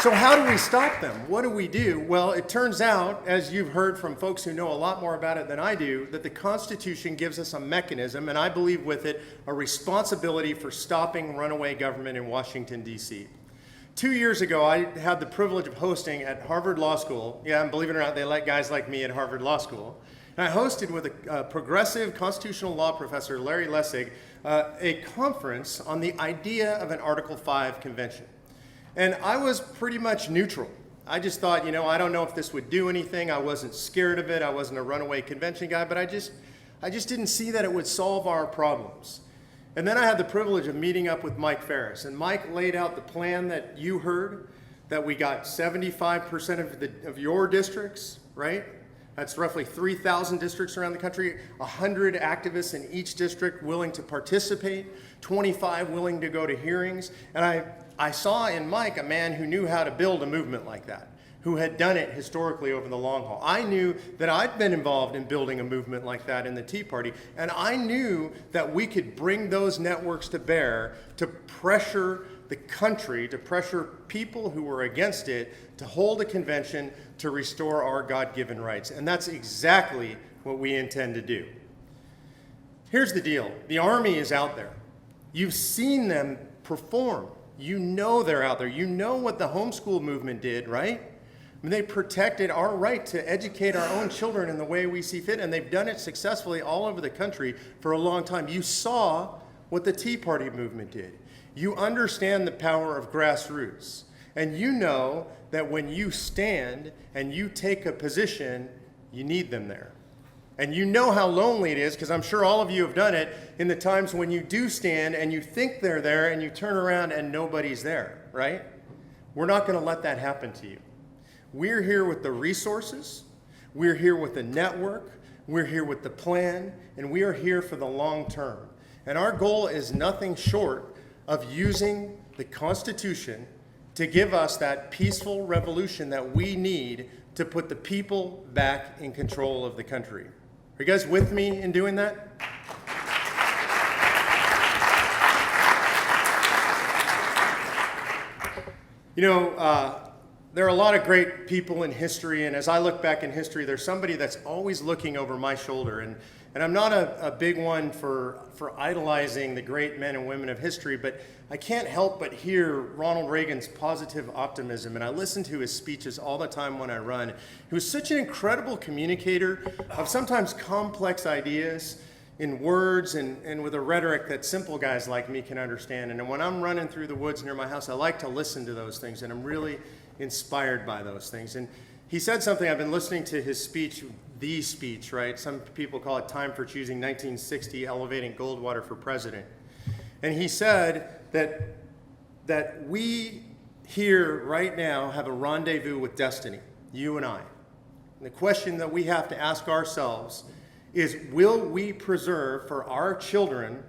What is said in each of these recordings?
So how do we stop them? What do we do? Well, it turns out, as you've heard from folks who know a lot more about it than I do, that the Constitution gives us a mechanism, and I believe with it, a responsibility for stopping runaway government in Washington, D.C. 2 years ago, I had the privilege of hosting at Harvard Law School. Yeah, and believe it or not, they let guys like me at Harvard Law School. And I hosted with a progressive constitutional law professor, Larry Lessig, a conference on the idea of an Article 5 convention. And I was pretty much neutral. I just thought, I don't know if this would do anything. I wasn't scared of it. I wasn't a runaway convention guy, but I just didn't see that it would solve our problems. And then I had the privilege of meeting up with Mike Ferris. And Mike laid out the plan that you heard, that we got 75% of your districts, right? That's roughly 3,000 districts around the country, 100 activists in each district willing to participate, 25 willing to go to hearings. And I saw in Mike a man who knew how to build a movement like that, who had done it historically over the long haul. I knew that I'd been involved in building a movement like that in the Tea Party, and I knew that we could bring those networks to bear to pressure the country, to pressure people who were against it, to hold a convention to restore our God-given rights. And that's exactly what we intend to do. Here's the deal. The Army is out there. You've seen them perform. You know they're out there. You know what the homeschool movement did, right? I mean, they protected our right to educate our own children in the way we see fit, and they've done it successfully all over the country for a long time. You saw what the Tea Party movement did. You understand the power of grassroots, and you know that when you stand and you take a position, you need them there. And you know how lonely it is, because I'm sure all of you have done it, in the times when you do stand and you think they're there and you turn around and nobody's there, right? We're not going to let that happen to you. We're here with the resources, we're here with the network, we're here with the plan, and we are here for the long term. And our goal is nothing short of using the Constitution to give us that peaceful revolution that we need to put the people back in control of the country. Are you guys with me in doing that? There are a lot of great people in history, and as I look back in history, there's somebody that's always looking over my shoulder. And I'm not a big one for idolizing the great men and women of history, but I can't help but hear Ronald Reagan's positive optimism, and I listen to his speeches all the time when I run. He was such an incredible communicator of sometimes complex ideas in words and with a rhetoric that simple guys like me can understand. And when I'm running through the woods near my house, I like to listen to those things, and I'm really inspired by those things. And he said something, I've been listening to his speech, the speech, right? Some people call it Time for Choosing 1960, Elevating Goldwater for President. And he said that we here right now have a rendezvous with destiny, you and I. And the question that we have to ask ourselves is, will we preserve for our children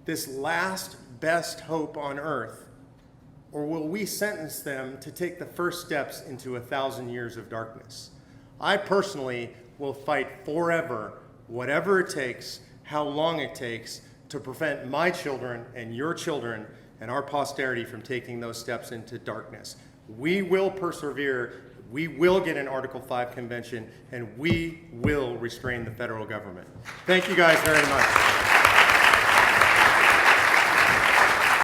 this last best hope on earth, or will we sentence them to take the first steps into 1,000 years of darkness? I personally will fight forever, whatever it takes, how long it takes, to prevent my children and your children and our posterity from taking those steps into darkness. We will persevere, we will get an Article 5 convention, and we will restrain the federal government. Thank you guys very much.